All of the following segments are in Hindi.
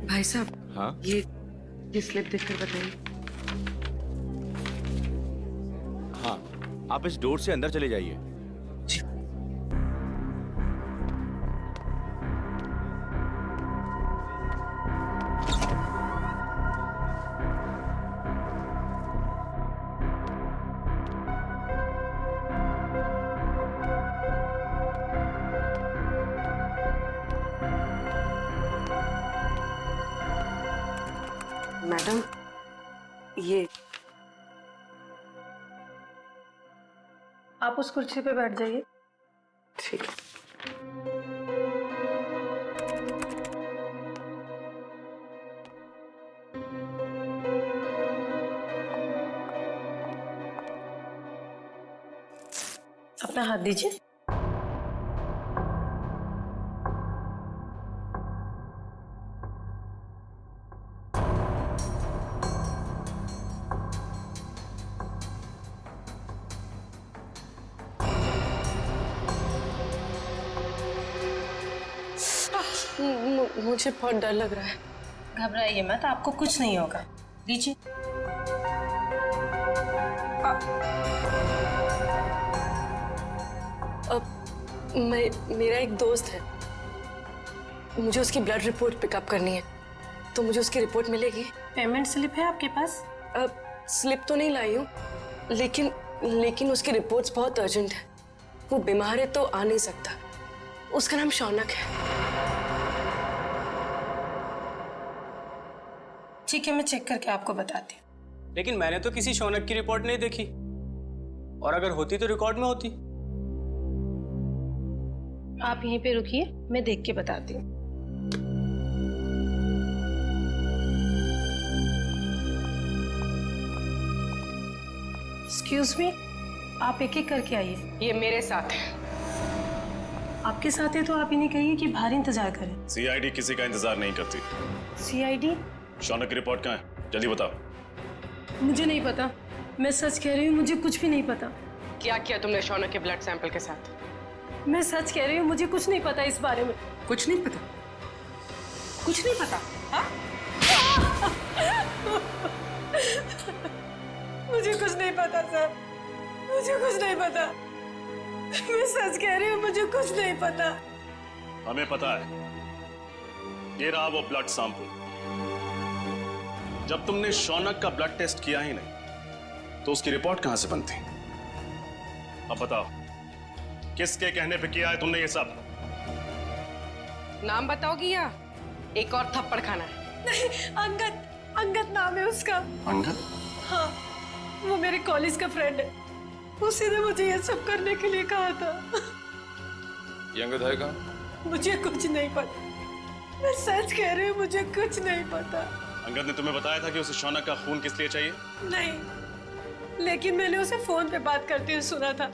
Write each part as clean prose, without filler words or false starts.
भाई साहब, हाँ ये स्लिप देखकर बताइए। हाँ, आप इस डोर से अंदर चले जाइए। जी। मैडम, ये आप उस कुर्सी पे बैठ जाइए। ठीक है। अपना हाथ दीजिए। मुझे बहुत डर लग रहा है। घबराइए मत, आपको कुछ नहीं होगा। दीजिए। मेरा एक दोस्त है, मुझे उसकी ब्लड रिपोर्ट पिकअप करनी है, तो मुझे उसकी रिपोर्ट मिलेगी? पेमेंट स्लिप है आपके पास? स्लिप तो नहीं लाई हूँ, लेकिन उसकी रिपोर्ट्स बहुत अर्जेंट है। वो बीमार है तो आ नहीं सकता। उसका नाम शौनक है। ठीक है, मैं चेक करके आपको बताती हूँ। लेकिन मैंने तो किसी शौनक की रिपोर्ट नहीं देखी, और अगर होती तो रिकॉर्ड में होती। आप यहीं पे रुकिए, मैं देख के बताती हूँ। एक्सक्यूज मी, आप एक एक करके आइए। ये मेरे साथ है। आपके साथ है तो आप इन्हें कहिए कि बाहर इंतजार करें। सीआईडी किसी का इंतजार नहीं करती। सीआईडी? शौनक की रिपोर्ट कहाँ है? जल्दी बताओ। मुझे नहीं पता, मैं सच कह रही हूँ, मुझे कुछ भी नहीं पता। क्या किया तुमने शौनक के ब्लड सैंपल के साथ? मैं सच कह रही हूँ, मुझे कुछ नहीं पता इस बारे में। कुछ नहीं पता? कुछ नहीं पता? हाँ? मुझे कुछ नहीं पता सर, मुझे कुछ नहीं पता। मैं सच कह रही हूँ, मुझे कुछ नहीं पता। हमें पता है। ये रहा वो ब्लड सैंपल। जब तुमने शौनक का ब्लड टेस्ट किया ही नहीं, तो उसकी रिपोर्ट कहां से बनती? अब बताओ, किसके कहने पे किया है तुमने ये सब? नाम बताओगी या एक और थप्पड़ खाना है? नहीं, अंगद नाम है उसका। अंगद? हाँ, वो मेरे कॉलेज का फ्रेंड है। उसी ने मुझे ये सब करने के लिए कहा था। ये अंगद है कहाँ? मुझे कुछ नहीं पता, मैं सच कह रही हूँ, मुझे कुछ नहीं पता। अंगद ने तुम्हें बताया था कि उसे शौनक का खून किस लिए चाहिए? नहीं, लेकिन मैंने उसे फोन पे बात करते हुए सुना था।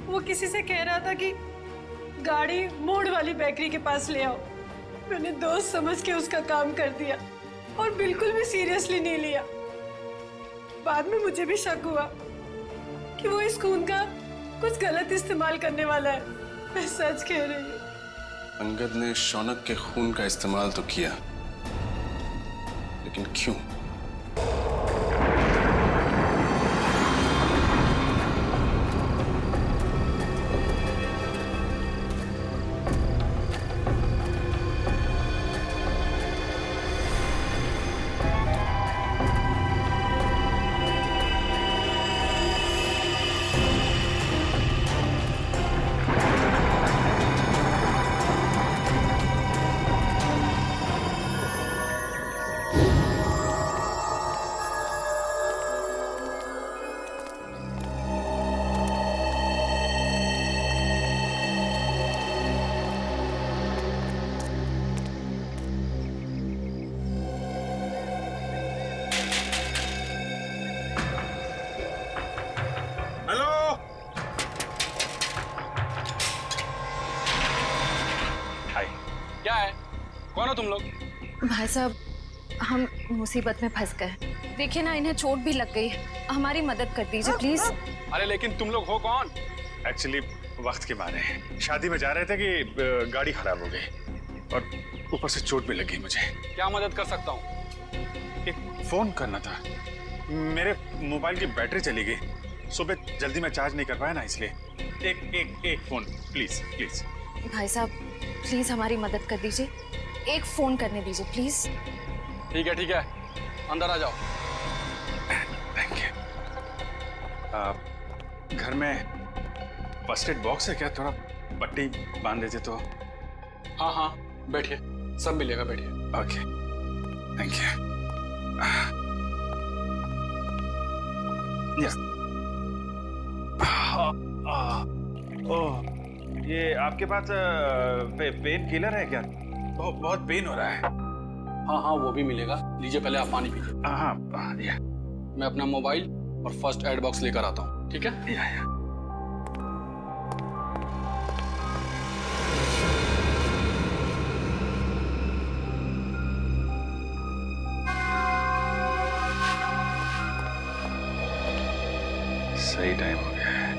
वो किसी से कह रहा था कि गाड़ी मोड़ वाली बेकरी के पास ले आओ। मैंने दोस्त समझ के उसका काम कर दिया और बिल्कुल भी सीरियसली नहीं लिया। बाद में मुझे भी शक हुआ कि वो इस खून का कुछ गलत इस्तेमाल करने वाला है। मैं सच कह रही हूँ। अंगद ने शौनक के खून का इस्तेमाल तो किया, लेकिन क्यों? क्या है? कौन हो तुम लोग? भाई साहब, हम मुसीबत में फंस गए। देखिए ना, इन्हें चोट भी लग गई। हमारी मदद कर दीजिए प्लीज। अरे लेकिन तुम लोग हो कौन? एक्चुअली वक्त के मारे शादी में जा रहे थे कि गाड़ी खराब हो गई और ऊपर से चोट भी लगी मुझे। क्या मदद कर सकता हूँ? एक फोन करना था, मेरे मोबाइल की बैटरी चली गई, सुबह जल्दी में चार्ज नहीं कर पाया ना, इसलिए एक फोन प्लीज प्लीज। भाई साहब प्लीज हमारी मदद कर दीजिए, एक फोन करने दीजिए प्लीज। ठीक है, अंदर आ जाओ। Thank you. घर में फर्स्ट एड बॉक्स है क्या? थोड़ा पट्टी बांध देते तो। हाँ, बैठिए, सब मिलेगा, बैठिए। Okay, thank you. ओह, ये आपके पास पेन किलर है क्या? बहुत पेन हो रहा है। हाँ, वो भी मिलेगा। लीजिए, पहले आप पानी पीजिए। हाँ, या मैं अपना मोबाइल और फर्स्ट एड बॉक्स लेकर आता हूँ, ठीक है? या। सही टाइम हो गया है।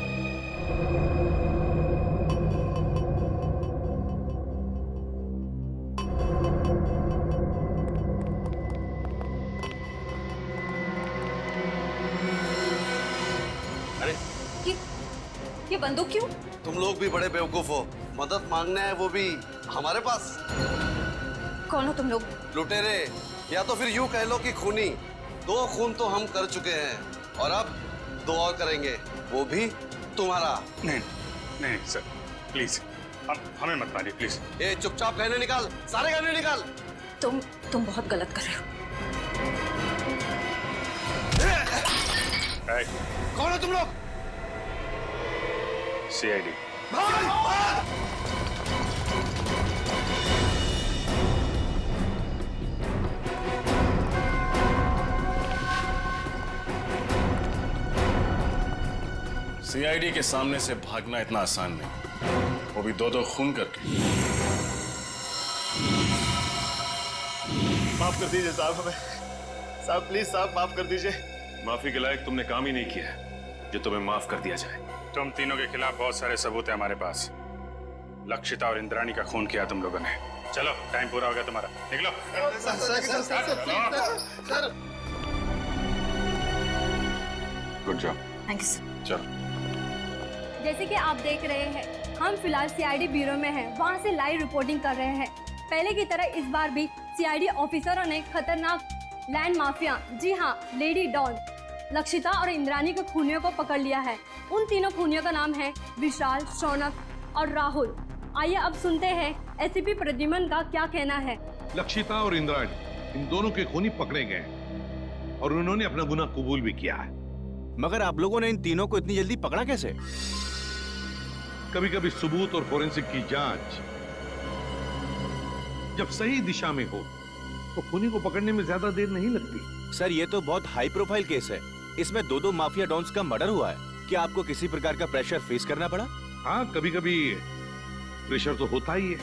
अरे ये बंदूक क्यों? तुम लोग भी बड़े बेवकूफ हो, मदद मांगना है वो भी हमारे पास। कौन हो तुम लोग? लुटेरे, या तो फिर यूं कह लो कि खूनी। 2 खून तो हम कर चुके हैं और अब 2 और करेंगे, वो भी तुम्हारा। नहीं सर, प्लीज हमें मत मारिए प्लीज। ये चुपचाप गहने निकाल, सारे गहने निकाल। तुम बहुत गलत कर रहे हो। कौन हो तुम लोग? CID। भाग, भाग! CID के सामने से भागना इतना आसान नहीं, वो भी 2-2 खून करके। माफ कर दीजिए साहब, हमें साहब प्लीज साहब माफ कर दीजिए। माफी के लायक तुमने काम ही नहीं किया है जो तुम्हें माफ कर दिया जाए। तुम तीनों के खिलाफ बहुत सारे सबूत है हमारे पास। लक्षिता और इंद्राणी का खून किया तुम लोगों ने। चलो, टाइम पूरा हो गया तुम्हारा, निकलो। Sir, good job. Thank you sir. चलो। जैसे कि आप देख रहे हैं, हम फिलहाल CID ब्यूरो में हैं, वहाँ से लाइव रिपोर्टिंग कर रहे हैं। पहले की तरह इस बार भी CID ऑफिसरों ने खतरनाक लैंड माफिया, जी हाँ लेडी डॉन, लक्षिता और इंद्राणी के खूनियों को पकड़ लिया है। उन तीनों खूनियों का नाम है विशाल, शौनक और राहुल। आइए अब सुनते हैं SCP प्रद्युमन का क्या कहना है। लक्षिता और इंद्राणी, इन दोनों के खूनी पकड़े गए और उन्होंने अपना गुनाह कबूल भी किया है। मगर आप लोगों ने इन तीनों को इतनी जल्दी पकड़ा कैसे? कभी कभी सबूत और फोरेंसिक की जांच जब सही दिशा में हो तो खूनी को पकड़ने में ज्यादा देर नहीं लगती। सर, ये तो बहुत हाई प्रोफाइल केस है। इसमें 2 माफिया डॉन्स का मर्डर हुआ है। क्या आपको किसी प्रकार का प्रेशर फेस करना पड़ा? हाँ, कभी कभी प्रेशर तो होता ही है,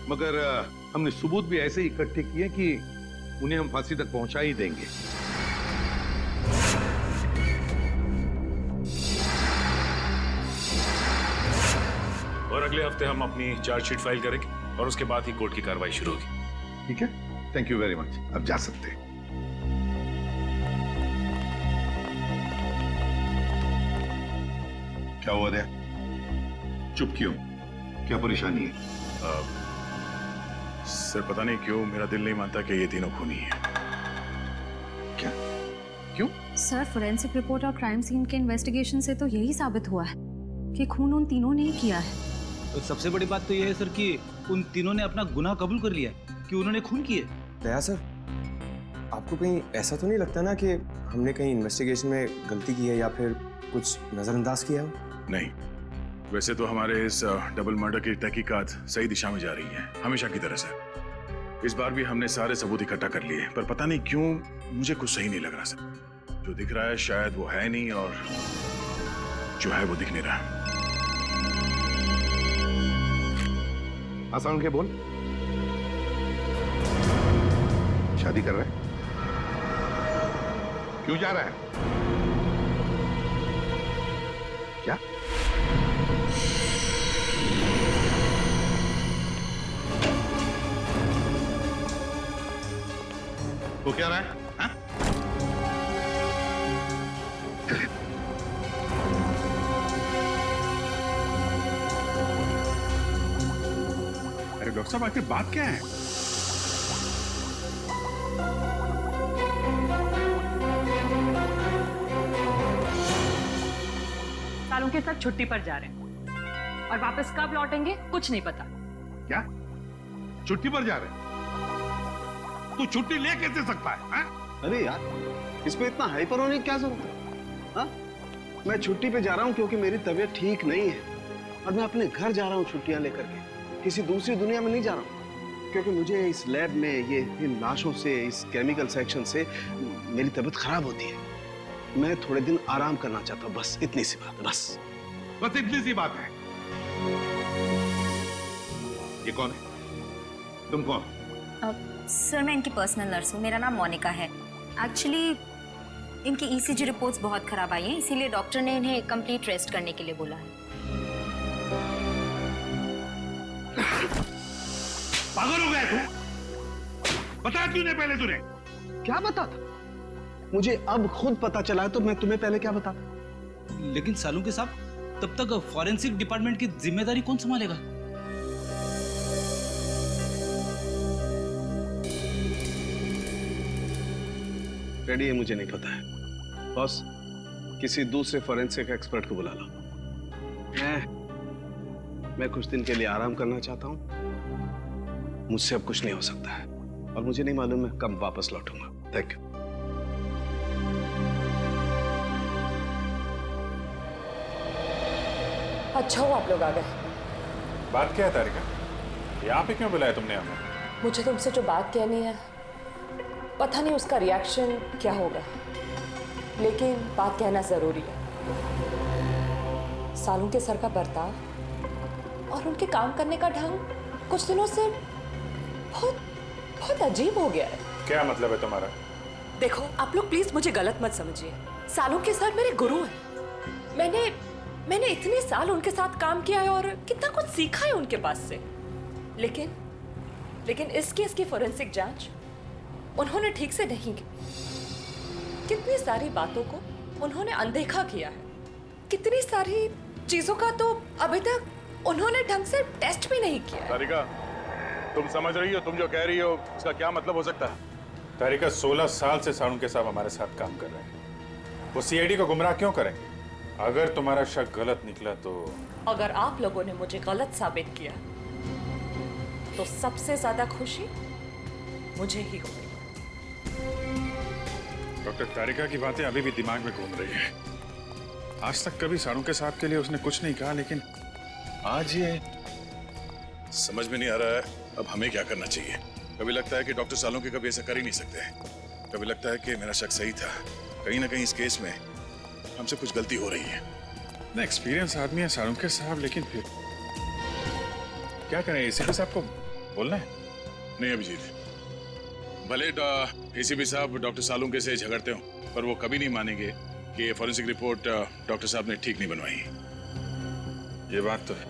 मगर हमने सबूत भी ऐसे इकट्ठे किए कि उन्हें हम फांसी तक पहुंचा ही देंगे। और अगले हफ्ते हम अपनी चार्जशीट फाइल करेंगे और उसके बाद ही कोर्ट की कार्रवाई शुरू होगी। ठीक है, थैंक यू वेरी मच। अब जा सकते हैं। क्या हुआ रे? चुप क्यों? क्या परेशानी है? सर, पता नहीं क्यों मेरा दिल नहीं मानता कि ये तीनों खूनी हैं। क्या? क्यों? सर, फोरेंसिक रिपोर्ट और क्राइम सीन के इन्वेस्टिगेशन से तो यही साबित हुआ है कि खून उन तीनों ने ही किया है। तो सबसे बड़ी बात तो यह है सर कि उन तीनों ने अपना गुनाह कबूल कर लिया कि उन्होंने खून किए। दया सर, आपको कहीं ऐसा तो नहीं लगता ना कि हमने कहीं इन्वेस्टिगेशन में गलती की है या फिर कुछ नजरअंदाज किया हो? नहीं, वैसे तो हमारे इस डबल मर्डर की तहकीकात सही दिशा में जा रही है, हमेशा की तरह से। इस बार भी हमने सारे सबूत इकट्ठा कर लिए, पर पता नहीं क्यों मुझे कुछ सही नहीं लग रहा सर। जो दिख रहा है शायद वो है नहीं, और जो है वो दिख नहीं रहा। आसान के बोल। शादी कर रहा है? क्यों जा रहा है? क्या? वो क्या रहा है हा? अरे डॉक्टर साहब आखिर बात क्या है? सालों के साथ छुट्टी पर जा रहे हैं और वापस कब लौटेंगे कुछ नहीं पता। क्या छुट्टी पर जा रहे हैं? तू छुट्टी ले कैसे सकता है हा? अरे यार इसमें इतना हाइपर होने की क्या जरूरत है? हाँ? मैं छुट्टी पे जा रहा हूँ क्योंकि मेरी तबीयत ठीक नहीं है और मैं अपने घर जा रहा हूँ छुट्टियां लेकर के, किसी दूसरी दुनिया में नहीं जा रहा हूँ। क्योंकि मुझे इस लैब में ये इन लाशों से, इस केमिकल सेक्शन से मेरी तबीयत खराब होती है। मैं थोड़े दिन आराम करना चाहता हूँ, बस इतनी सी बात है। बस इतनी सी बात है। ये कौन है? तुम कौन? सर मैं इनकी पर्सनल नर्स हूँ, मेरा नाम मोनिका है। एक्चुअली इनकी ईसीजी रिपोर्ट्स बहुत खराब आई हैं, इसीलिए डॉक्टर ने इन्हें कंप्लीट रेस्ट करने के लिए बोला है। पागल हो गया तू? बता क्यों नहीं पहले तूने? क्या बताता? मुझे अब खुद पता चला तो मैं तुम्हें पहले क्या बताता? लेकिन सालों के साहब, तब तक फॉरेंसिक डिपार्टमेंट की जिम्मेदारी कौन संभालेगा? रेडी है मुझे नहीं पता है। बॉस किसी दूसरे फॉरेंसिक एक्सपर्ट को बुला लो। मैं कुछ दिन के लिए आराम करना चाहता हूं। मुझसे अब कुछ नहीं हो सकता है और मुझे नहीं मालूम मैं कब वापस लौटूंगा। Thank you. अच्छा हो आप लोग आ गए। बात क्या है तारिका? यहाँ पे क्यों बुलाया तुमने हमें? मुझे तुमसे जो बात कहनी है, पता नहीं उसका रिएक्शन क्या होगा, लेकिन बात कहना जरूरी है। सालों के सर का बर्ताव और उनके काम करने का ढंग कुछ दिनों से बहुत बहुत अजीब हो गया है। क्या मतलब है तुम्हारा? देखो आप लोग प्लीज मुझे गलत मत समझिए। सालों के सर मेरे गुरु हैं। मैंने इतने साल उनके साथ काम किया है और कितना कुछ सीखा है उनके पास से। लेकिन इस केस की फोरेंसिक जांच उन्होंने ठीक से नहीं की। कितनी सारी बातों को उन्होंने अनदेखा किया है। कितनी सारी चीजों का तो अभी तक उन्होंने ढंग से टेस्ट भी नहीं किया। तारिका, तुम समझ रही हो? तुम जो कह रही हो उसका क्या मतलब हो सकता है? तारिका 16 साल से सालुन के साथ हमारे साथ काम कर रहे हैं। वो सीआईडी को गुमराह क्यों करेंगे? अगर तुम्हारा शक गलत निकला तो? अगर आप लोगों ने मुझे गलत साबित किया तो सबसे ज्यादा खुशी मुझे ही होगी। डॉक्टर तारिका की बातें अभी भी दिमाग में घूम रही है। आज तक कभी सालुन के साहब के लिए उसने कुछ नहीं कहा, लेकिन आज ये समझ में नहीं आ रहा है अब हमें क्या करना चाहिए। कभी लगता है कि डॉक्टर सालों के कभी ऐसा कर ही नहीं सकते, कभी लगता है कि मेरा शक सही था। कहीं ना कहीं इस केस में हमसे कुछ गलती हो रही है। ना एक्सपीरियंस आदमी है सालुन के साहब, लेकिन फिर क्या करें? एसीपी साहब को बोलना है? नहीं अभिजीत, भले एसीपी साहब डॉक्टर सालुन के से झगड़ते हो, पर वो कभी नहीं मानेंगे कि फॉरेंसिक रिपोर्ट डॉक्टर साहब ने ठीक नहीं बनवाई। ये बात तो है।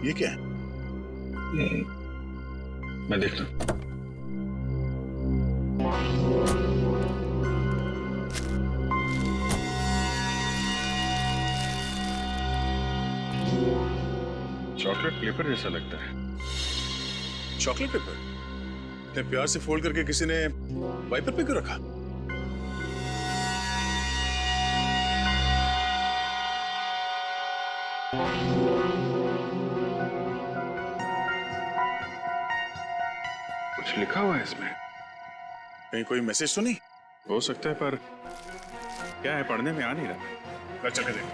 ये क्या है? मैं देख लूं। चॉकलेट पेपर जैसा लगता है। चॉकलेट पेपर इतने प्यार से फोल्ड करके किसी ने वाइपर पे क्यों रखा? कुछ लिखा हुआ है इसमें। कहीं कोई मैसेज तो नहीं हो सकता है, पर क्या है पढ़ने में आ नहीं रहा। चल के देख।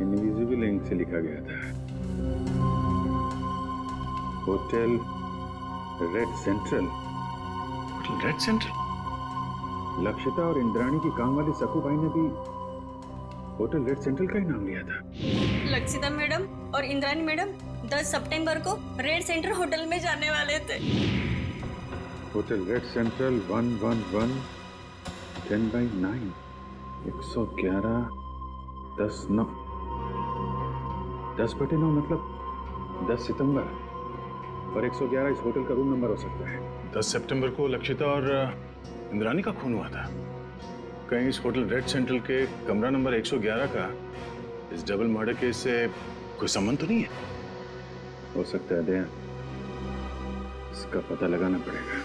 इनविजिबल इंक से लिखा गया था। Hotel red central. Hotel red central? Lakshita और इंद्राणी की काम वाली सकूबाई ने भी होटल रेड सेंट्रल का ही नाम लिया था। लक्षिता मैडम और इंद्राणी मैडम 10 सितंबर को रेड सेंटर होटल में जाने वाले थे। होटल रेड सेंट्रल 111 10/9 111 10/9 10/9 मतलब 10 सितंबर और 111 इस होटल का रूम नंबर हो सकता है। 10 सितंबर को लक्षिता और इंद्राणी का खून हुआ था। कहीं इस होटल रेड सेंट्रल के कमरा नंबर 111 का इस डबल मर्डर केस से कोई संबंध तो नहीं है? हो सकता है दया, इसका पता लगाना पड़ेगा।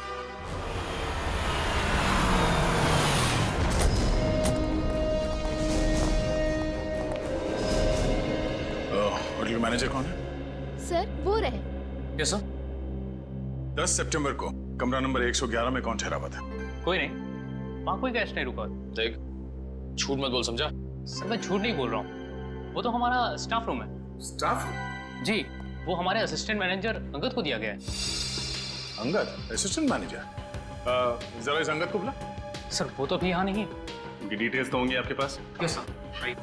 होटल मैनेजर कौन है? सर वो रहे। Yes sir. 10 सितंबर को कमरा नंबर 111 में कौन ठहरा हुआ था? कोई नहीं, वहां कोई गेस्ट नहीं रुका। देख, झूठ मत बोल, समझा? सर मैं झूठ नहीं बोल रहा हूँ, वो तो हमारा स्टाफ रूम है। Staff room? जी, वो हमारे असिस्टेंट मैनेजर अंगद को दिया गया है। Angad assistant manager? जरा इस अंगद को बुला। सर वो तो अभी यहाँ नहीं है। उनकी डिटेल्स तो होंगी आपके पास? Yes sir. राइट।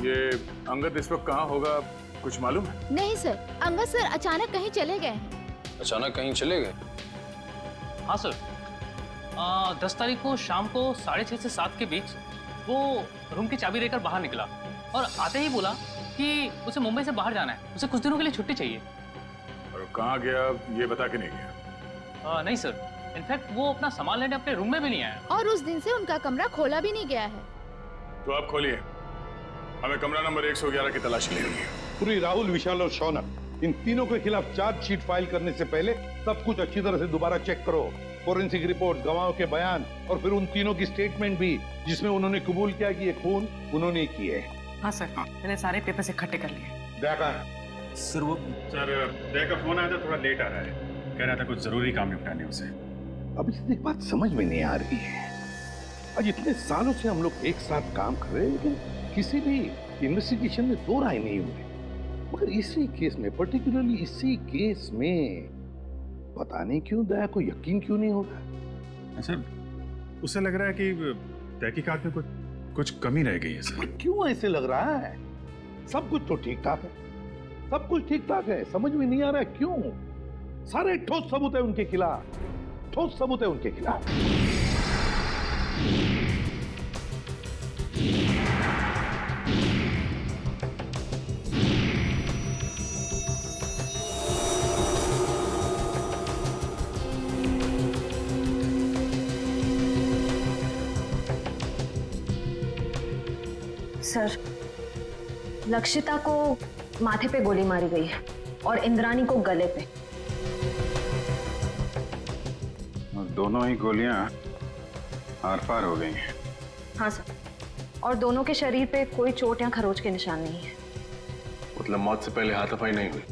ये अंगद इस वक्त कहाँ होगा, कुछ मालूम है? नहीं सर, अंगद सर अचानक कहीं चले गए हैं। अचानक कहीं चले गए? हाँ सर, 10 तारीख को शाम को 6:30 से 7 के बीच वो रूम की चाबी लेकर बाहर निकला और आते ही बोला कि उसे मुंबई से बाहर जाना है, उसे कुछ दिनों के लिए छुट्टी चाहिए। और कहाँ गया ये बता के नहीं गया? नहीं सर, इनफैक्ट वो अपना सामान लेने अपने रूम में भी नहीं आया। और उस दिन से उनका कमरा खोला भी नहीं गया है। तो आप खोलिए, हमें कमरा नंबर 111 की तलाश लेनी है। पूरी राहुल, विशाल और शौनक, इन तीनों के खिलाफ चार्जशीट फाइल करने से पहले सब कुछ अच्छी तरह से दोबारा चेक करो। फोरेंसिक रिपोर्ट, गवाहों के बयान और फिर उन तीनों की स्टेटमेंट भी, जिसमें उन्होंने कबूल किया कि ये खून उन्होंने किए। हाँ सर, मैंने सारे पेपर्स इकट्ठे कर लिए। देखा सर वो सर दया का फोन आया था, थोड़ा लेट आ रहा है, कह रहा था कुछ जरूरी काम निपटाने उसे। अब इससे एक बात समझ में नहीं आ रही है, आज इतने सालों से हम लोग एक साथ काम कर रहे हैं लेकिन किसी भी इन्वेस्टिगेशन में दो राय नहीं हुए, मगर इसी केस में, पर्टिकुलरली इसी केस में पता नहीं क्यों दया को यकीन क्यों नहीं होता। सर उसे लग रहा है कि तहकीकात में कुछ कमी रह गई है सर। क्यों ऐसे लग रहा है? सब कुछ तो ठीक ठाक है, सब कुछ ठीक ठाक है, समझ में नहीं आ रहा है क्यों? सारे ठोस सबूत है उनके खिलाफ, ठोस सबूत है उनके खिलाफ। सर, लक्षिता को माथे पे गोली मारी गई है और इंद्राणी को गले पे। और दोनों ही गोलियां आर पार हो गई हैं। हाँ सर, और दोनों के शरीर पे कोई चोट या खरोच के निशान नहीं है। मतलब मौत से पहले हाथापाई नहीं हुई?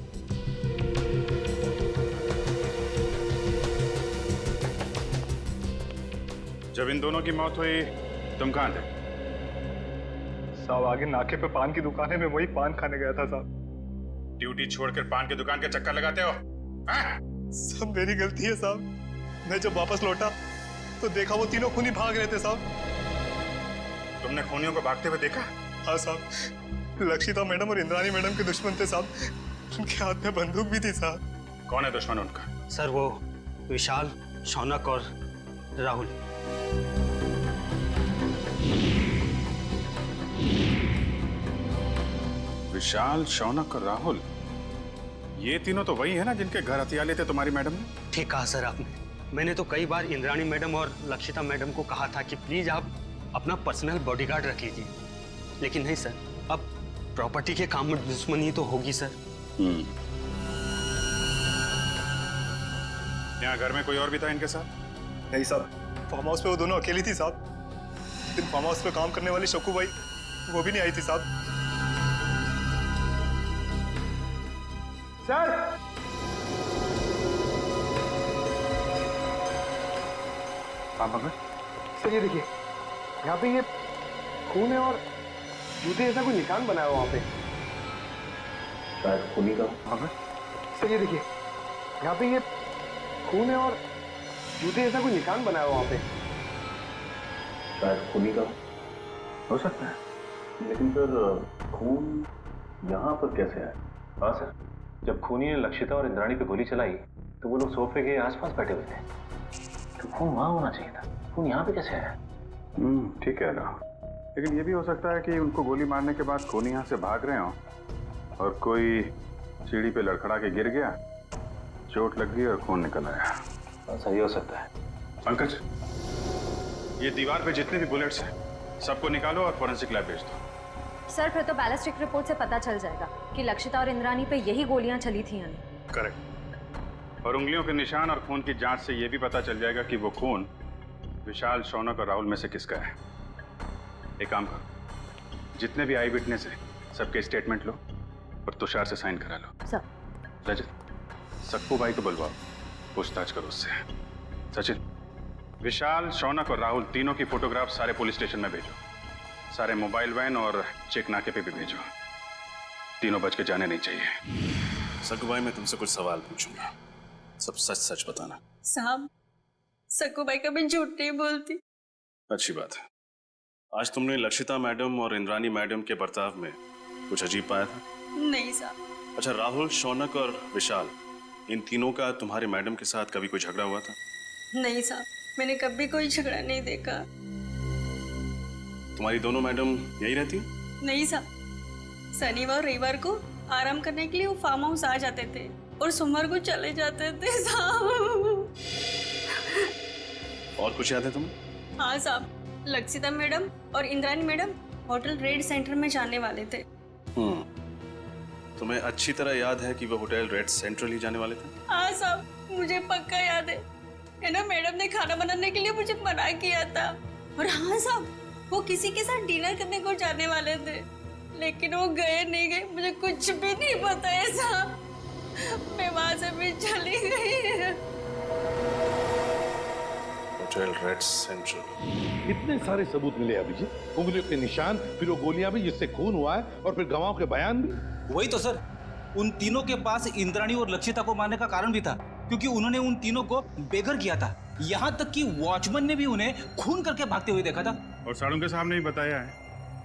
जब इन दोनों की मौत हुई तुम कहाँ थे? साहब आगे नाके पे पान की दुकान है, मैं वही पान खाने गया था साहब। ड्यूटी छोड़कर पान की दुकान के चक्कर लगाते हो? सब मेरी गलती है साहब। मैं जब वापस लौटा तो देखा वो तीनों खूनी भाग रहे थे साहब। तुमने खूनियों को भागते हुए देखा? हाँ साहब, लक्षिता मैडम और इंद्राणी मैडम के दुश्मन थे साहब, उनके हाथ में बंदूक भी थी साहब। कौन है दुश्मन उनका? सर वो विशाल, शौनक और राहुल। विशाल, शौनक और राहुल, ये तीनों तो वही है ना जिनके घर हथियार लेते तुम्हारी मैडम ने? ठीक कहा सर आपने। मैंने तो कई बार इंद्राणी मैडम और लक्षिता मैडम को कहा था कि प्लीज आप अपना पर्सनल बॉडीगार्ड रख लीजिए, लेकिन नहीं सर, अब प्रॉपर्टी के काम में दुश्मनी तो होगी सर। यहाँ घर में कोई और भी था इनके साथ? नहीं साहब, फार्म हाउस पे वो दोनों अकेली थी साहब। लेकिन फार्म हाउस पे काम करने वाली शक्कू भाई वो भी नहीं आई थी साहब। सर, आप अगर सर ये देखिए, यहाँ पे ये खून है और जूते जैसा कोई निशान बनाया हुआ वहाँ पे। शायद खूनी का। हाँ सर, ये देखिए यहाँ पे ये खून है और जूते जैसा कोई निशान बनाया हुआ वहाँ पे। शायद खूनी का हो सकता है, लेकिन फिर खून यहाँ पर कैसे आया? हाँ सर, जब खूनी ने लक्षिता और इंद्राणी पे गोली चलाई तो वो लोग सोफे के आसपास बैठे हुए थे, तो खून वहां होना चाहिए था। खून यहाँ पे कैसे आया? ठीक है ना, लेकिन ये भी हो सकता है कि उनको गोली मारने के बाद खूनी यहाँ से भाग रहे हों और कोई सीढ़ी पे लड़खड़ा के गिर गया, चोट लग गई और खून निकल आया। सही हो सकता है। पंकज, ये दीवार पे जितने भी बुलेट्स हैं सबको निकालो और फोरेंसिक लैब भेज दो। सर फिर तो बैलिस्टिक रिपोर्ट से पता चल जाएगा कि लक्षिता और इंद्राणी पे यही गोलियां चली थी यानी। करेक्ट। और उंगलियों के निशान और खून की जांच से यह भी पता चल जाएगा कि वो खून विशाल, शौनक और राहुल में से किसका है। एक काम करो, जितने भी आई विटनेस है सबके स्टेटमेंट लो और तुषार से साइन करा लो। सर। रजत, सक्कू भाई को बुलवाओ, पूछताछ करो उससे। सचिन, विशाल, शौनक और राहुल तीनों की फोटोग्राफ सारे पुलिस स्टेशन में भेजो। सारे मोबाइल वैन और चेक नाके पे भी भेजो। तीनों बच के जाने नहीं चाहिए। सक्कू भाई, मैं तुमसे कुछ सवाल पूछूंगा, सब सच सच बताना। साहब, सक्कू भाई कभी झूठ नहीं बोलती। अच्छी बात है। आज तुमने लक्षिता मैडम और इंद्राणी मैडम के बर्ताव में कुछ अजीब पाया था? नहीं साहब। अच्छा, राहुल, शौनक और विशाल, इन तीनों का तुम्हारे मैडम के साथ कभी कोई झगड़ा हुआ था? नहीं साहब, मैंने कभी कोई झगड़ा नहीं देखा। तुम्हारी दोनों मैडम यही रहती? नहीं साहब, शनिवार रविवार को आराम करने के लिए वो फार्म हाउस आ जाते थे और सोमवार को चले जाते थे साहब। और कुछ याद है तुम्हें? हाँ साहब, लक्षिता मैडम और Indrani madam hotel red centre में जाने वाले थे। तुम्हें अच्छी तरह याद है कि वो होटल रेड सेंट्रल ही जाने वाले थे? हाँ साहब, मुझे पक्का याद है ना, मैडम ने खाना बनाने के लिए मुझे मना किया था। और हाँ साहब, वो किसी के साथ डिनर करने को जाने वाले थे, लेकिन वो गए नहीं गए मुझे कुछ भी नहीं पता है साहब। मैं वहां से भी चली गई। Hotel red central. इतने सारे सबूत मिले अभिजीत, उंगलियों के निशान, फिर वो गोलियां भी जिससे खून हुआ है, और फिर गवाहों के बयान भी। वही तो सर, उन तीनों के पास इंद्राणी और लक्षिता को मारने का कारण भी था, क्योंकि उन्होंने उन तीनों को बेघर किया था। यहाँ तक कि वॉचमैन ने भी उन्हें खून करके भागते हुए देखा था। और साळुंखे साहब ने भी बताया है,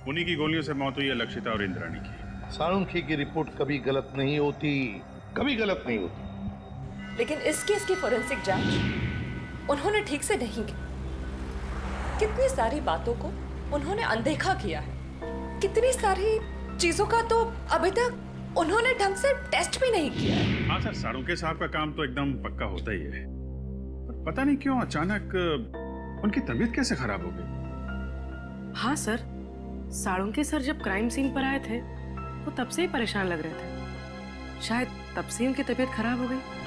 उन्हीं की गोलियों से मौत हुई है लक्षिता और इंद्राणी की। साळुंखे की रिपोर्ट कभी गलत नहीं होती, कभी गलत नहीं होती। लेकिन इस केस की फोरेंसिक जांच उन्होंने ठीक से नहीं की। कितनी सारी बातों को उन्होंने अनदेखा किया है, कितनी सारी चीजों का तो अभी तक उन्होंने ढंग से टेस्ट भी नहीं किया है। हाँ सर, साळुंखे साहब का काम तो एकदम पक्का होता ही है, पर पता नहीं क्यों अचानक उनकी तबीयत कैसे खराब हो गई। हाँ सर, साळुंखे सर जब क्राइम सीन पर आए थे वो तब से ही परेशान लग रहे थे, शायद तब से उनकी तबीयत खराब हो गई।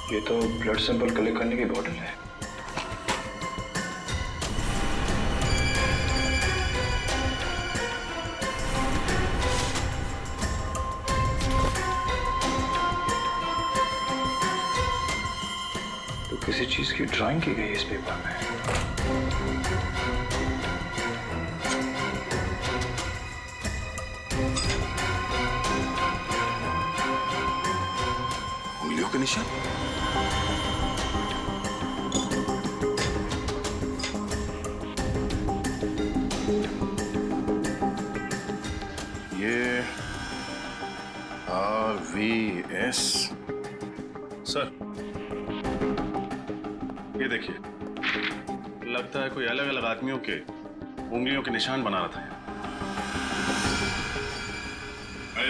ये तो ब्लड सैंपल कलेक्ट करने की बॉटल है। तो किसी चीज की ड्राइंग की गई इस पेपर में। उंगलियों के निशान। ये RVS सर, ये देखिए, लगता है कोई अलग अलग आदमियों के उंगलियों के निशान बना रहा था।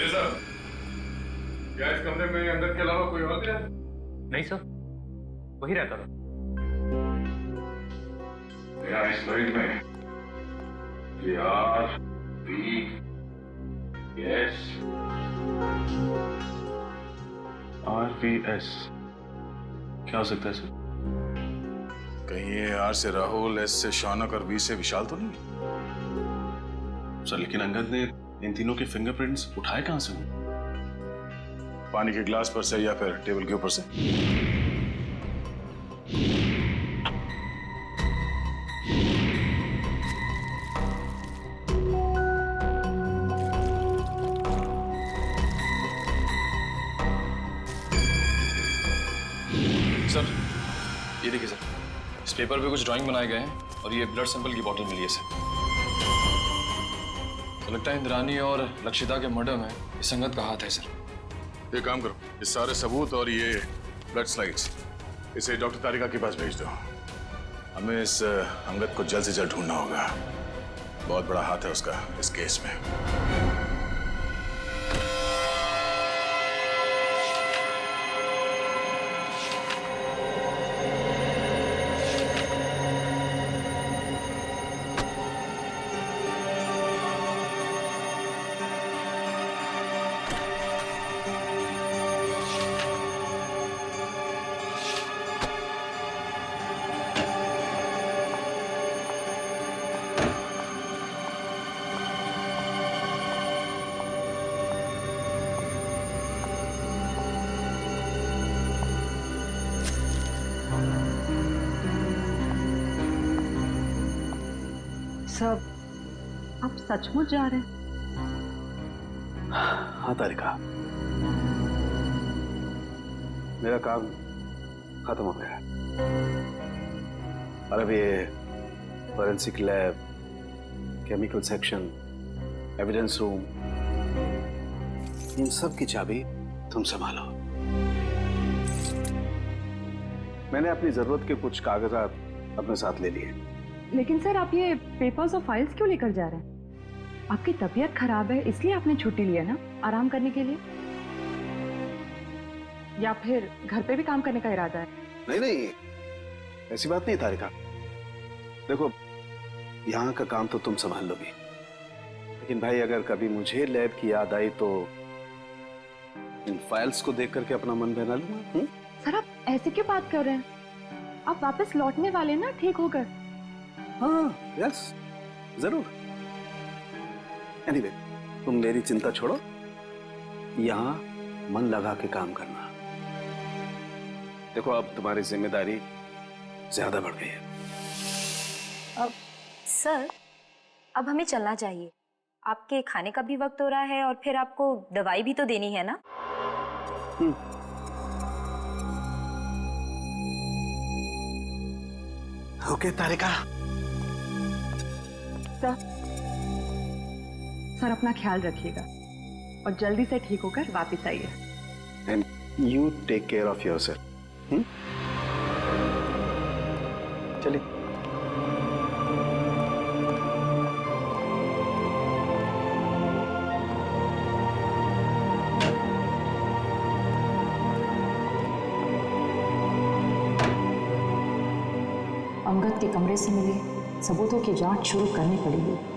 सर, क्या इस कमरे में अंदर के अलावा कोई और भी रहता? नहीं सर, वही रहता था। यहाँ इस लाइन में ये RVS क्या हो सकता है सर? कहीं ये R से राहुल, S से शौनक और V से विशाल तो नहीं? सर लेकिन अंगद ने इन तीनों के फिंगरप्रिंट्स उठाए कहां से? पानी के ग्लास पर से या फिर टेबल के ऊपर से? सर ये देखिए सर, इस पेपर पे कुछ ड्राइंग बनाए गए हैं और ये ब्लड सैंपल की बोतल मिली है सर। तो लगता है इंद्रानी और लक्षिता के मर्डर में इस संगत का हाथ है सर। एक काम करो, ये सारे सबूत और ये ब्लड स्लाइड्स इसे डॉक्टर तारिका के पास भेज दो। हमें इस अंगद को जल्द से जल्द ढूंढना होगा। बहुत बड़ा हाथ है उसका इस केस में। सब आप सचमुच जा रहे हैं? हाँ तारिका, मेरा काम खत्म हो गया और अब ये forensic lab, chemical section, evidence room, इन सब की चाबी तुम संभालो। मैंने अपनी जरूरत के कुछ कागजात अपने साथ ले लिए। लेकिन सर आप ये पेपर्स और फाइल्स क्यों लेकर जा रहे हैं? आपकी तबीयत खराब है इसलिए आपने छुट्टी ली है ना, आराम करने के लिए? या फिर घर पे भी काम करने का इरादा है? नहीं नहीं, ऐसी बात नहीं तारिका। देखो, यहाँ का काम तो तुम संभाल लोगी, लेकिन भाई अगर कभी मुझे लैब की याद आई तो इन फाइल्स को देख करके अपना मन बहला लूंगा। सर आप ऐसे क्यों बात कर रहे हैं? आप वापस लौटने वाले ना ठीक होकर? हाँ यस जरूर। एनीवे, तुम मेरी चिंता छोड़ो, यहाँ मन लगा के काम करना। देखो अब तुम्हारी जिम्मेदारी ज्यादा बढ़ गई है। अब सर अब हमें चलना चाहिए, आपके खाने का भी वक्त हो रहा है और फिर आपको दवाई भी तो देनी है ना। ओके तारिका। सर अपना ख्याल रखिएगा और जल्दी से ठीक होकर वापस आइए। And you take care of yourself. चलिए। अंगद के कमरे से मिले सबूतों की जांच शुरू करनी पड़ेगी।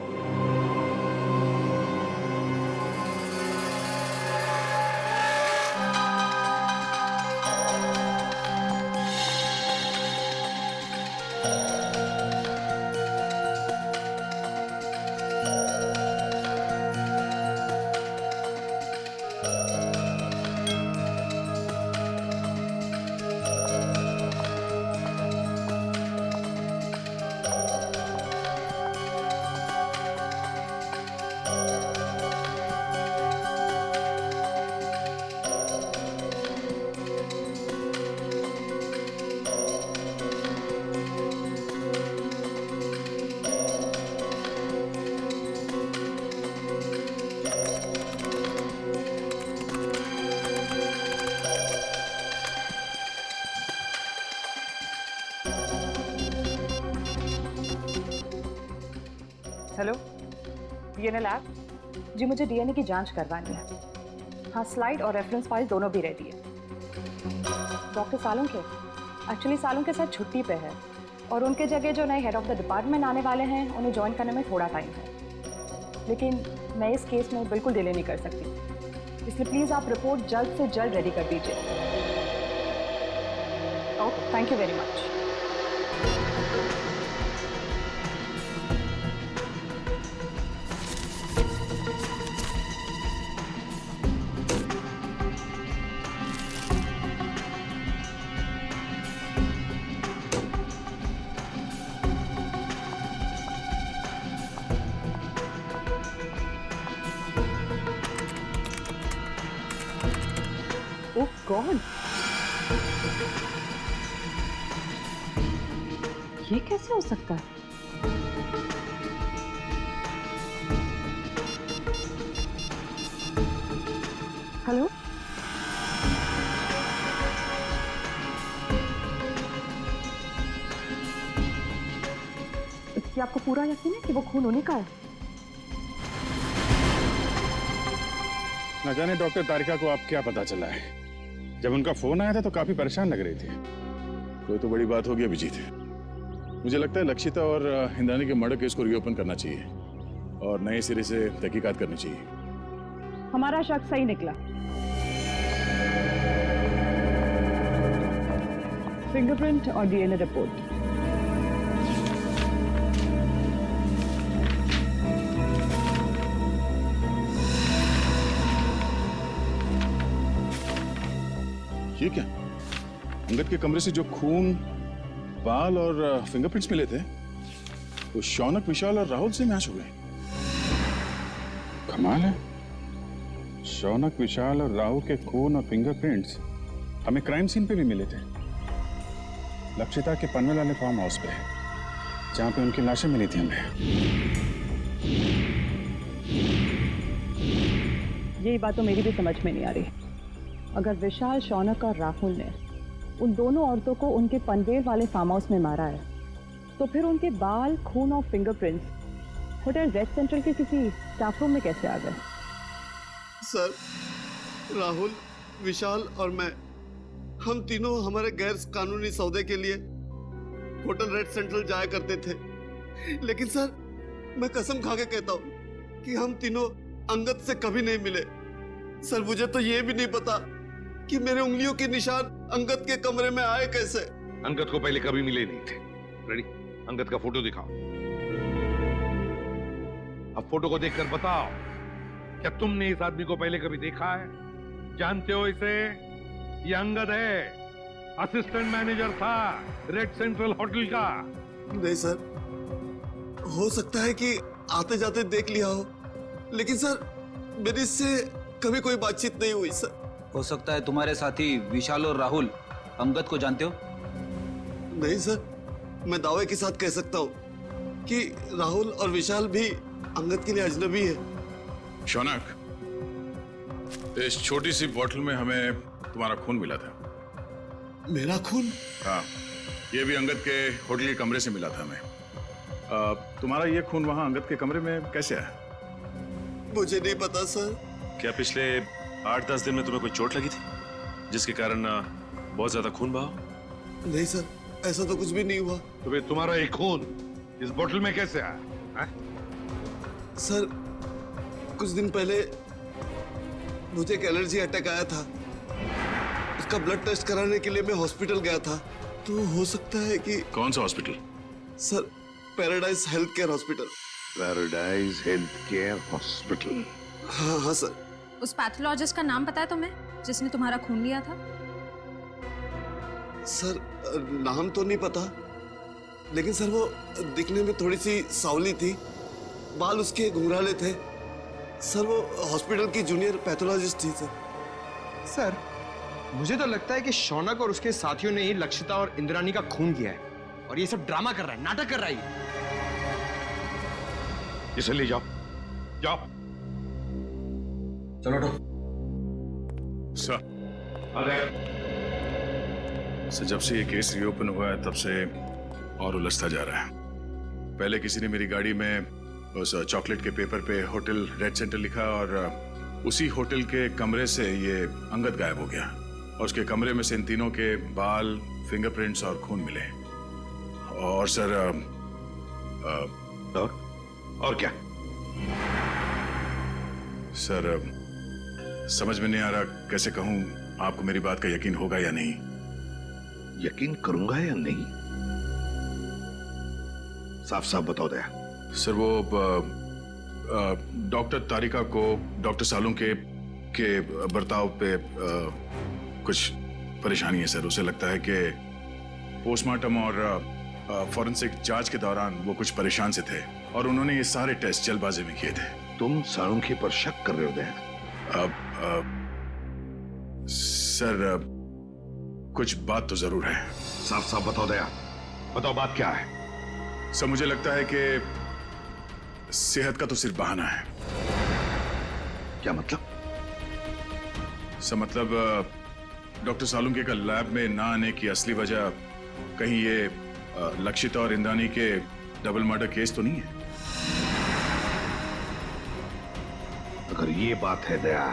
हेलो, डीएनए लैब जी, मुझे डीएनए की जांच करवानी है। हाँ, स्लाइड और रेफरेंस फाइल दोनों भी रेडी है। डॉक्टर सालुंखे एक्चुअली सालुंखे साथ छुट्टी पे है और उनके जगह जो नए हेड ऑफ द डिपार्टमेंट आने वाले हैं उन्हें ज्वाइन करने में थोड़ा टाइम है, लेकिन मैं इस केस में बिल्कुल डिले नहीं कर सकती, इसलिए प्लीज़ आप रिपोर्ट जल्द से जल्द रेडी कर दीजिए। Okay, thank you very much. Oh God, ये कैसे हो सकता है? हेलो, क्या आपको पूरा यकीन है कि वो खून उन्हीं का है? न जाने डॉक्टर तारिका को आप क्या पता चला है। जब उनका फोन आया था तो काफी परेशान लग रही थी। कोई तो बड़ी बात होगी अभिजीत। मुझे लगता है लक्षिता और इंद्राणी के मर्डर केस को रीओपन करना चाहिए और नए सिरे से तहकीकात करनी चाहिए। हमारा शक सही निकला। फिंगरप्रिंट और डीएनए रिपोर्ट। ये क्या? अंगद के कमरे से जो खून, बाल और फिंगरप्रिंट्स मिले थे वो शौनक, विशाल और राहुल से मैच हो गए। कमाल है, शौनक, विशाल और राहुल के खून और फिंगरप्रिंट्स हमें क्राइम सीन पे भी मिले थे। लक्षिता के पनवेल वाले फार्म हाउस पे, जहां पे उनकी लाशें मिली थी हमें। यही बात तो मेरी भी समझ में नहीं आ रही। अगर विशाल, शौनक और राहुल ने उन दोनों औरतों को उनके पनवेल वाले फार्म हाउस में मारा है, तो फिर उनके बाल, खून और फिंगरप्रिंट्स होटल रेड सेंट्रल के किसी स्टाफ रूम में कैसे आ गए? सर, राहुल, विशाल और मैं, हम तीनों हमारे गैर कानूनी सौदे के लिए होटल रेड सेंट्रल जाया करते थे। लेकिन सर, मैं कसम खा के कहता हूँ कि हम तीनों अंगद से कभी नहीं मिले। सर, मुझे तो ये भी नहीं पता कि मेरे उंगलियों के निशान अंगद के कमरे में आए कैसे। अंगद को पहले कभी मिले नहीं थे। रेडी, अंगद का फोटो दिखाओ। अब फोटो को देखकर बताओ, क्या तुमने इस आदमी को पहले कभी देखा है? जानते हो इसे? ये अंगद है, असिस्टेंट मैनेजर था रेड सेंट्रल होटल का। नहीं सर, हो सकता है कि आते जाते देख लिया हो, लेकिन सर मेरी इससे कभी कोई बातचीत नहीं हुई सर। हो सकता है तुम्हारे साथी विशाल और राहुल अंगद को जानते हो? नहीं सर, मैं दावे के साथ कह सकता हूँ कि राहुल और विशाल भी अंगद के लिए अजनबी है। शौनक, इस छोटी सी बोतल में हमें तुम्हारा खून मिला था। मेरा खून? हाँ, ये भी अंगद के होटल के कमरे से मिला था हमें। तुम्हारा ये खून वहाँ अंगद के कमरे में कैसे आया? मुझे नहीं पता सर। क्या पिछले 8-10 दिन में तुम्हें कोई चोट लगी थी जिसके कारण बहुत ज्यादा खून बहा? नहीं सर, ऐसा तो कुछ भी नहीं हुआ। तो फिर तुम्हारा ये खून इस बोतल में कैसे आया? सर, कुछ दिन पहले मुझे एक एलर्जी अटैक आया था। उसका ब्लड टेस्ट कराने के लिए मैं हॉस्पिटल गया था। तो हो सकता है कि... कौन सा hospital? Sir, paradise health care hospital. Paradise health care hospital? हाँ हाँ सर। उस पैथोलॉजिस्ट का नाम पता है तुम्हें जिसने तुम्हारा खून लिया था? सर, नाम तो नहीं पता, लेकिन सर वो दिखने में थोड़ी सी सावली थी, बाल उसके घुंघराले थे। सर, वो हॉस्पिटल की जूनियर पैथोलॉजिस्ट थी सर। सर, मुझे तो लगता है कि शौनक और उसके साथियों ने ही लक्षिता और इंद्राणी का खून किया है और ये सब ड्रामा कर रहा है, नाटक कर रहा है। इसे ले जाओ, जाओ। चलो तो। सर, जब से ये केस रीओपन हुआ है तब से और उलझता जा रहा है। पहले किसी ने मेरी गाड़ी में उस चॉकलेट के पेपर पे होटल रेड सेंटर लिखा और उसी होटल के कमरे से ये अंगद गायब हो गया और उसके कमरे में से इन तीनों के बाल, फिंगरप्रिंट्स और खून मिले। और सर और क्या? सर समझ में नहीं आ रहा कैसे कहूं, आपको मेरी बात का यकीन होगा या नहीं। यकीन करूंगा या नहीं? साफ साफ बताओ दया। सर वो डॉक्टर तारिका को डॉक्टर सालुंग के बर्ताव पे कुछ परेशानी है सर। उसे लगता है कि पोस्टमार्टम और फॉरेंसिक जांच के दौरान वो कुछ परेशान से थे और उन्होंने ये सारे टेस्ट जल्दबाजी में किए थे। तुम सालुंखे पर शक कर रहे हो दया? सर कुछ बात तो जरूर है। साफ साफ बताओ दया, बताओ बात क्या है? सर मुझे लगता है कि सेहत का तो सिर्फ बहाना है। क्या मतलब? सर मतलब डॉक्टर सालुंखे का लैब में ना आने की असली वजह कहीं ये लक्षिता और इंद्रानी के डबल मर्डर केस तो नहीं है? अगर ये बात है दया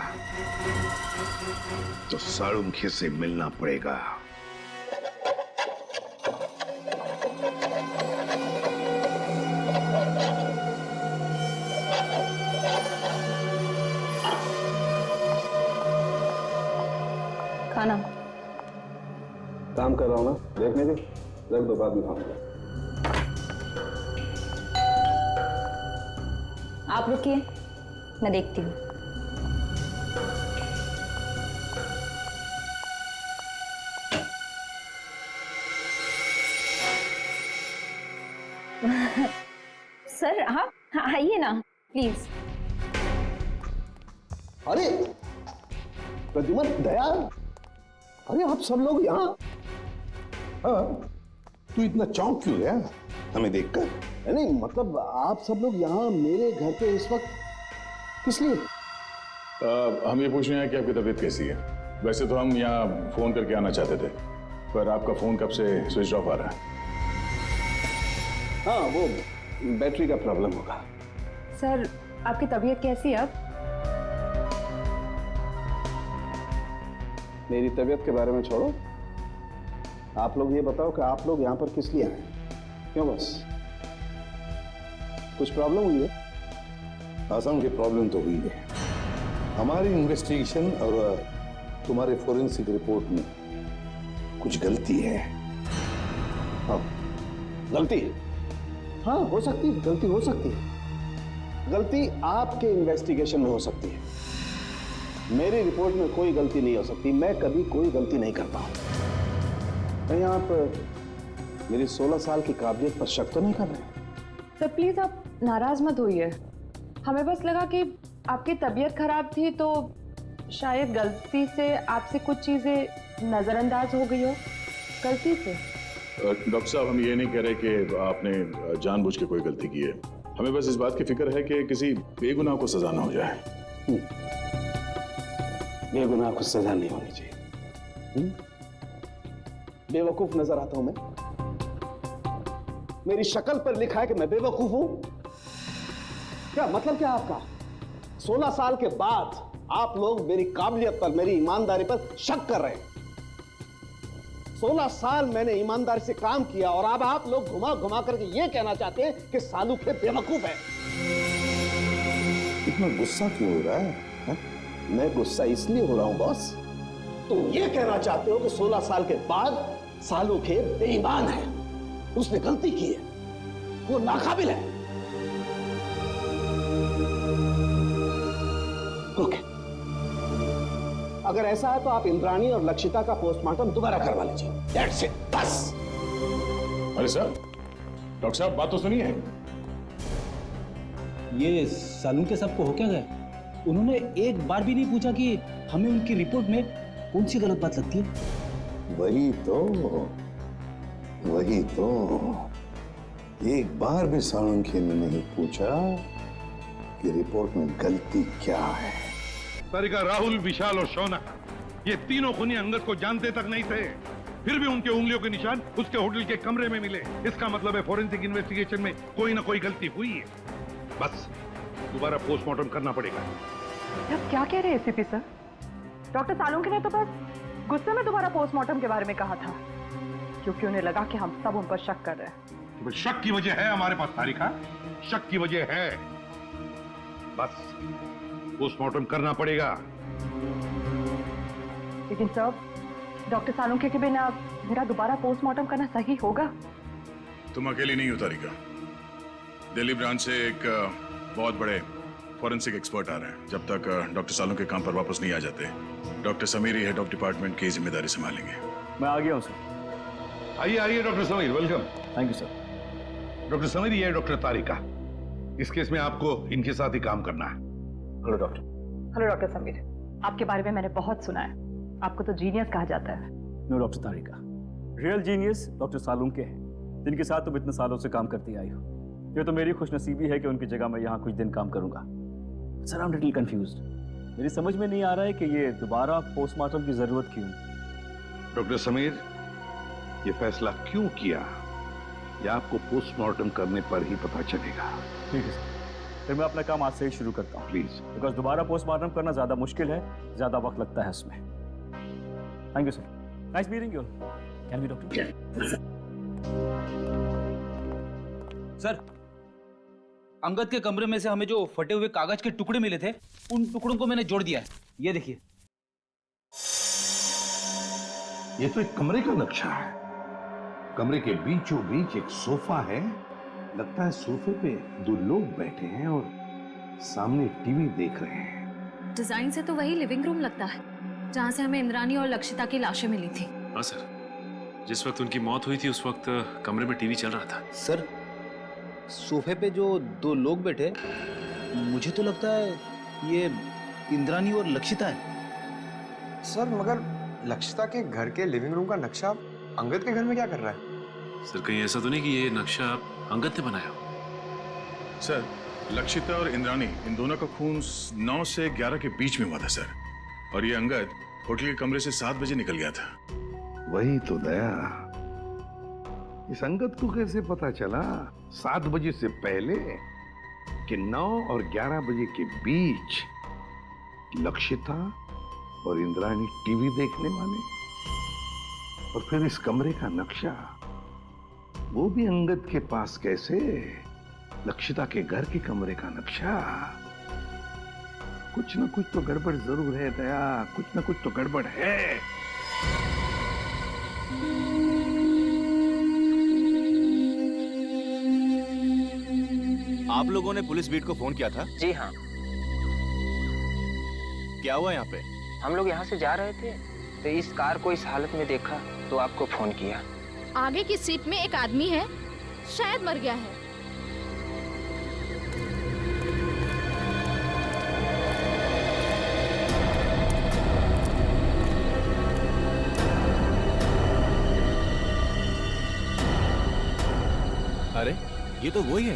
तो सालुंखे से मिलना पड़ेगा। खाना काम कर रहा हूं ना, देखने दे, रख दो, बाद में खाऊंगा। आप रुकिए, मैं देखती हूँ। सर आप आइए ना प्लीज। अरे प्रद्युमन, दया, अरे आप सब लोग यहाँ? हाँ, तू इतना चौंक क्यों गया हमें देखकर? नहीं मतलब आप सब लोग यहाँ मेरे घर पे इस वक्त किस लिए? हम ये पूछ रहे हैं कि आपकी तबीयत कैसी है। वैसे तो हम यहाँ फोन करके आना चाहते थे, पर आपका फोन कब से स्विच ऑफ आ रहा है। हाँ, वो बैटरी का प्रॉब्लम होगा। सर आपकी तबीयत कैसी है अब? मेरी तबीयत के बारे में छोड़ो, आप लोग ये बताओ कि आप लोग यहाँ पर किस लिए आए? क्यों, बस कुछ प्रॉब्लम हुई है? आसाम की प्रॉब्लम तो हुई है। हमारी इन्वेस्टिगेशन और तुम्हारे फोरेंसिक रिपोर्ट में कुछ गलती है। हाँ, गलती? हाँ, हो सकती है, गलती हो सकती है। गलती आपके इन्वेस्टिगेशन में हो सकती है, मेरी रिपोर्ट में कोई गलती नहीं हो सकती। मैं कभी कोई गलती नहीं करता हूं। कहीं आप मेरी 16 साल की काबिलियत पर शक तो नहीं कर रहे? सर प्लीज आप नाराज मत होइए, हमें बस लगा कि आपकी तबीयत खराब थी तो शायद गलती से आपसे कुछ चीजें नजरअंदाज हो गई हो, गलती से। डॉक्टर साहब, हम ये नहीं कह रहे कि आपने जानबूझ के कोई गलती की है। हमें बस इस बात की फिक्र है कि किसी बेगुनाह को सजा ना हो जाए। बेगुनाह को सजा नहीं होनी चाहिए। बेवकूफ नजर आता हूं मैं? मेरी शक्ल पर लिखा है कि मैं बेवकूफ हूं? क्या मतलब क्या आपका? 16 साल के बाद आप लोग मेरी काबिलियत पर, मेरी ईमानदारी पर शक कर रहे हैं। 16 साल मैंने ईमानदारी से काम किया और अब आप लोग घुमा घुमा करके ये कहना चाहते हैं कि सालुखे बेवकूफ है। इतना गुस्सा क्यों हो रहा है? हा? मैं गुस्सा इसलिए हो रहा हूं बॉस, तुम ये कहना चाहते हो कि 16 साल के बाद सालुखे बेईमान है, उसने गलती की है, वो नाकाबिल है। ओके, अगर ऐसा है तो आप इंद्राणी और लक्षिता का पोस्टमार्टम दोबारा करवा लीजिए। That's it, बस। अरे सर, डॉक्टर साहब बात तो सुनिए। ये सालुंखे साहब को हो क्या गया? उन्होंने एक बार भी नहीं पूछा कि हमें उनकी रिपोर्ट में कौन सी गलत बात लगती है। वही तो एक बार भी सालुंखे ने नहीं पूछा कि रिपोर्ट में गलती क्या है। तारिका, राहुल, विशाल और शौनक, ये तीनों खूनी अंगद को जानते तक नहीं थे, फिर भी उनके उंगलियों के निशान उसके होटल के कमरे में मिले। इसका मतलब है फोरेंसिक इन्वेस्टिगेशन में कोई ना कोई गलती हुई है। बस दोबारा पोस्टमार्टम करना पड़ेगा। आप क्या कह रहे हैं एसीपी सर? डॉक्टर सालुंखे ने तो बस गुस्से में दोबारा पोस्टमार्टम के बारे में कहा था, क्योंकि उन्हें लगा कि हम सब उन पर शक कर रहे हैं। शक की वजह है हमारे पास तारिका, शक की वजह है। बस पोस्टमार्टम करना पड़ेगा। लेकिन सर, डॉक्टर सालुंखे के बिना मेरा दोबारा पोस्टमार्टम करना सही होगा? तुम अकेली नहीं हो तारिका। दिल्ली ब्रांच से एक बहुत बड़े फॉरेंसिक एक्सपर्ट आ रहे हैं। जब तक डॉक्टर सालों के काम पर वापस नहीं आ जाते, doctor Sameer he head of department की जिम्मेदारी संभालेंगे। मैं आ गया हूं सर। आइए आइए doctor Sameer, welcome. Thank you sir. Doctor Sameer, ये है डॉक्टर तारिका। इस केस में आपको इनके साथ ही काम करना है। Hello doctor. Hello doctor Sameer, आपके बारे में मैंने बहुत सुना है। आपको तो जीनियस कहा जाता है। नो डॉक्टर तारिका, रियल जीनियस डॉक्टर सालुंखे हैं, जिनके साथ तुम इतने सालों से काम करती आई हो। ये तो मेरी खुशनसीबी है कि उनकी जगह मैं यहाँ कुछ दिन काम करूंगा। Sir, I am little confused. मेरी समझ में नहीं आ रहा है कि ये दोबारा पोस्टमार्टम की जरूरत क्यों। डॉक्टर समीर, ये फैसला क्यों किया, ये आपको पोस्टमार्टम करने पर ही पता चलेगा। ठीक है सर, फिर मैं अपना काम आज से ही शुरू करता हूँ प्लीज। बिकॉज दोबारा पोस्टमार्टम करना ज्यादा मुश्किल है, ज्यादा वक्त लगता है उसमें। Thank you sir. Nice meeting you. Can we doctor? Sir, Angad के कमरे में से हमें जो फटे हुए कागज के टुकड़े मिले थे, उन टुकड़ों को मैंने जोड़ दिया है। ये देखिए। ये तो एक कमरे का नक्शा है। कमरे के बीचों बीच एक सोफा है। लगता है सोफे पे दो लोग बैठे हैं और सामने टीवी देख रहे हैं। डिजाइन से तो वही लिविंग रूम लगता है जहाँ से हमें इंद्रानी और लक्षिता की लाशें मिली थी। हाँ सर, जिस वक्त उनकी मौत हुई थी उस वक्त कमरे में टीवी चल रहा था। सर, सोफे पे जो दो लोग बैठे, मुझे तो लगता है ये इंद्रानी और लक्षिता है। सर, मगर लक्षिता के घर के लिविंग रूम का नक्शा अंगद के घर में क्या कर रहा है? सर, कहीं ऐसा तो नहीं कि ये नक्शा अंगद ने बनाया हो? सर, लक्षिता और इंद्रानी, इन दोनों का खून 9 से 11 के बीच में हुआ था सर। और ये अंगद होटल के कमरे से 7 बजे निकल गया था। वही तो दया, इस अंगद को कैसे पता चला 7 बजे से पहले कि 9 और 11 बजे के बीच लक्षिता और इंद्रानी टीवी देखने वाले? और फिर इस कमरे का नक्शा वो भी अंगद के पास कैसे? लक्षिता के घर के कमरे का नक्शा। कुछ ना कुछ तो गड़बड़ जरूर है दया, कुछ ना कुछ तो गड़बड़ है। आप लोगों ने पुलिस बीट को फोन किया था? जी हाँ। क्या हुआ यहाँ पे? हम लोग यहाँ से जा रहे थे तो इस कार को इस हालत में देखा तो आपको फोन किया। आगे की सीट में एक आदमी है, शायद मर गया है। अरे, ये तो वही है।